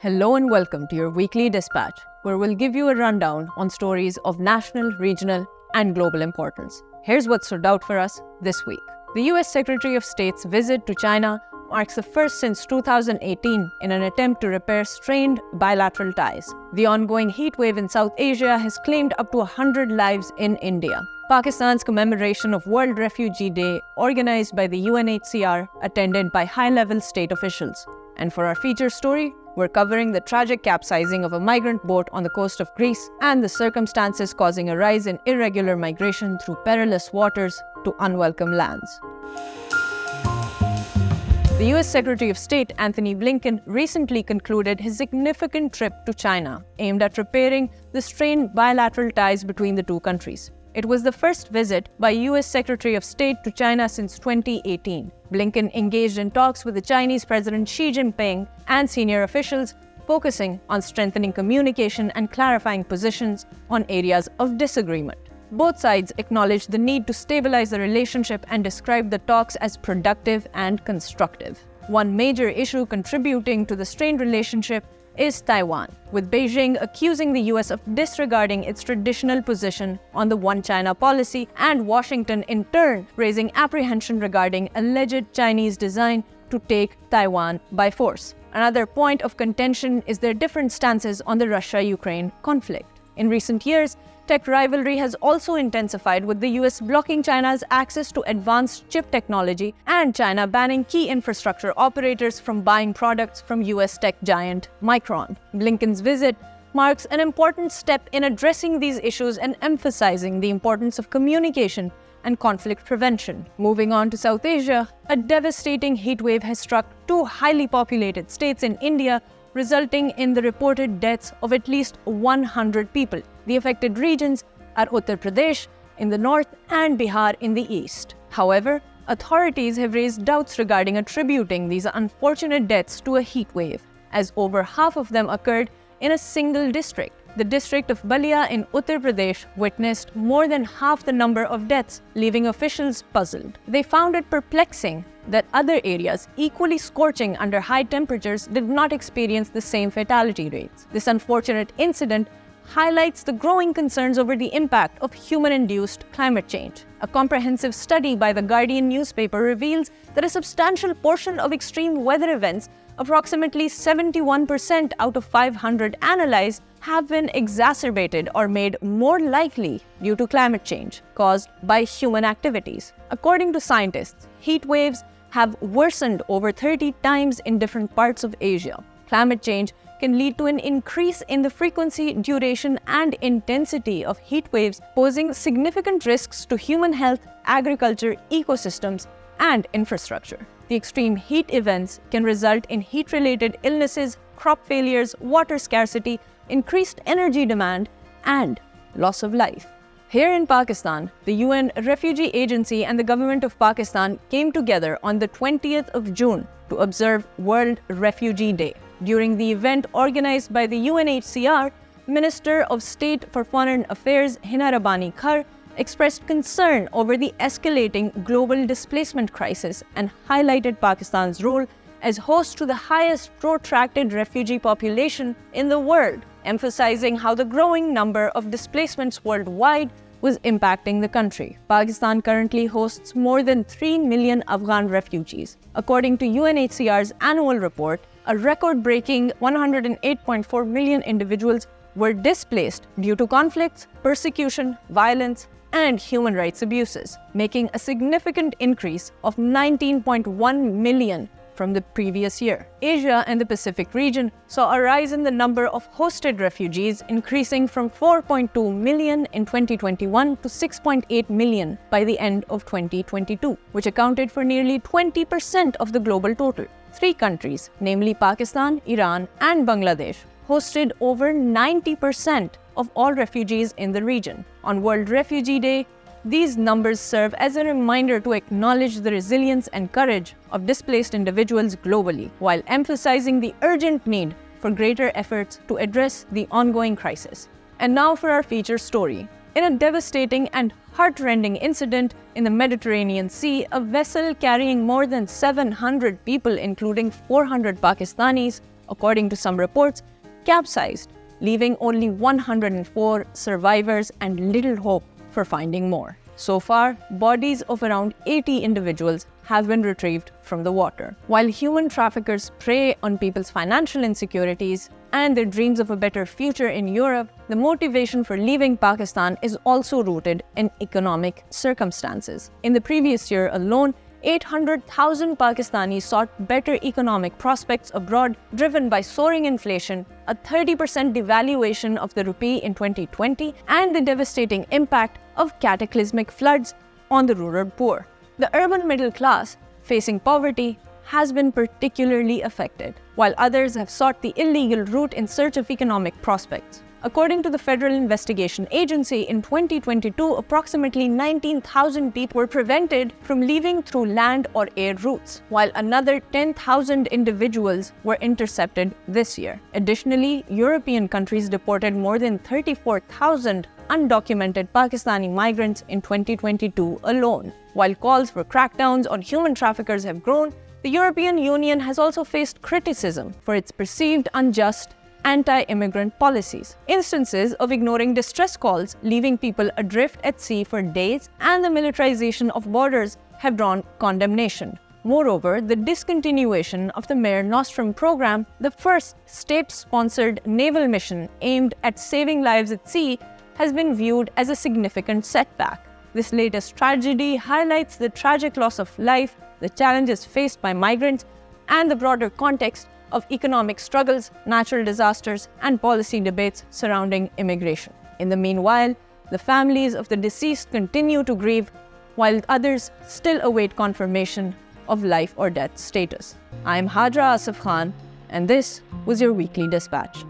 Hello and welcome to your weekly dispatch, where we'll give you a rundown on stories of national, regional, and global importance. Here's what stood out for us this week. The US Secretary of State's visit to China marks the first since 2018 in an attempt to repair strained bilateral ties. The ongoing heatwave in South Asia has claimed up to 100 lives in India. Pakistan's commemoration of World Refugee Day, organized by the UNHCR, attended by high-level state officials. And for our feature story, we're covering the tragic capsizing of a migrant boat on the coast of Greece and the circumstances causing a rise in irregular migration through perilous waters to unwelcome lands. The US Secretary of State, Anthony Blinken, recently concluded his significant trip to China, aimed at repairing the strained bilateral ties between the two countries. It was the first visit by US Secretary of State to China since 2018. Blinken engaged in talks with the Chinese President Xi Jinping and senior officials, focusing on strengthening communication and clarifying positions on areas of disagreement. Both sides acknowledged the need to stabilize the relationship and described the talks as productive and constructive. One major issue contributing to the strained relationship is Taiwan, with Beijing accusing the US of disregarding its traditional position on the One China policy and Washington in turn raising apprehension regarding alleged Chinese design to take Taiwan by force. Another point of contention is their different stances on the Russia-Ukraine conflict. In recent years, tech rivalry has also intensified, with the US blocking China's access to advanced chip technology and China banning key infrastructure operators from buying products from US tech giant Micron. Blinken's visit marks an important step in addressing these issues and emphasizing the importance of communication and conflict prevention. Moving on to South Asia, a devastating heatwave has struck two highly populated states in India, resulting in the reported deaths of at least 100 people. The affected regions are Uttar Pradesh in the north and Bihar in the east. However, authorities have raised doubts regarding attributing these unfortunate deaths to a heat wave, as over half of them occurred in a single district. The district of Balia in Uttar Pradesh witnessed more than half the number of deaths, leaving officials puzzled. They found it perplexing that other areas equally scorching under high temperatures did not experience the same fatality rates. This unfortunate incident highlights the growing concerns over the impact of human-induced climate change. A comprehensive study by The Guardian newspaper reveals that a substantial portion of extreme weather events, approximately 71% out of 500 analyzed, have been exacerbated or made more likely due to climate change caused by human activities. According to scientists, heat waves have worsened over 30 times in different parts of Asia. Climate change can lead to an increase in the frequency, duration, and intensity of heat waves, posing significant risks to human health, agriculture, ecosystems, and infrastructure. The extreme heat events can result in heat-related illnesses, crop failures, water scarcity, increased energy demand, and loss of life. Here in Pakistan, the UN Refugee Agency and the government of Pakistan came together on the 20th of June to observe World Refugee Day. During the event organized by the UNHCR, Minister of State for Foreign Affairs Hina Rabbani Khar expressed concern over the escalating global displacement crisis and highlighted Pakistan's role as host to the highest protracted refugee population in the world, emphasizing how the growing number of displacements worldwide was impacting the country. Pakistan currently hosts more than 3 million Afghan refugees. According to UNHCR's annual report, a record-breaking 108.4 million individuals were displaced due to conflicts, persecution, violence, and human rights abuses, making a significant increase of 19.1 million from the previous year. Asia and the Pacific region saw a rise in the number of hosted refugees, increasing from 4.2 million in 2021 to 6.8 million by the end of 2022, which accounted for nearly 20% of the global total. 3 countries, namely Pakistan, Iran, and Bangladesh, hosted over 90% of all refugees in the region. On World Refugee Day, these numbers serve as a reminder to acknowledge the resilience and courage of displaced individuals globally, while emphasizing the urgent need for greater efforts to address the ongoing crisis. And now for our feature story. In a devastating and heart-rending incident in the Mediterranean Sea, a vessel carrying more than 700 people, including 400 Pakistanis, according to some reports, capsized, leaving only 104 survivors and little hope for finding more. So far, bodies of around 80 individuals have been retrieved from the water. While human traffickers prey on people's financial insecurities and their dreams of a better future in Europe, the motivation for leaving Pakistan is also rooted in economic circumstances. In the previous year alone, 800,000 Pakistanis sought better economic prospects abroad, driven by soaring inflation, a 30% devaluation of the rupee in 2020, and the devastating impact of cataclysmic floods on the rural poor. The urban middle class, facing poverty, has been particularly affected, while others have sought the illegal route in search of economic prospects. According to the Federal Investigation Agency, in 2022, approximately 19,000 people were prevented from leaving through land or air routes, while another 10,000 individuals were intercepted this year. Additionally, European countries deported more than 34,000 undocumented Pakistani migrants in 2022 alone. While calls for crackdowns on human traffickers have grown, the European Union has also faced criticism for its perceived unjust anti-immigrant policies. Instances of ignoring distress calls, leaving people adrift at sea for days, and the militarization of borders have drawn condemnation. Moreover, the discontinuation of the Mare Nostrum program, the first state-sponsored naval mission aimed at saving lives at sea, has been viewed as a significant setback. This latest tragedy highlights the tragic loss of life, the challenges faced by migrants, and the broader context of economic struggles, natural disasters, and policy debates surrounding immigration. In the meanwhile, the families of the deceased continue to grieve, while others still await confirmation of life or death status. I'm Hajira Asaf Khan, and this was your Weekly Dispatch.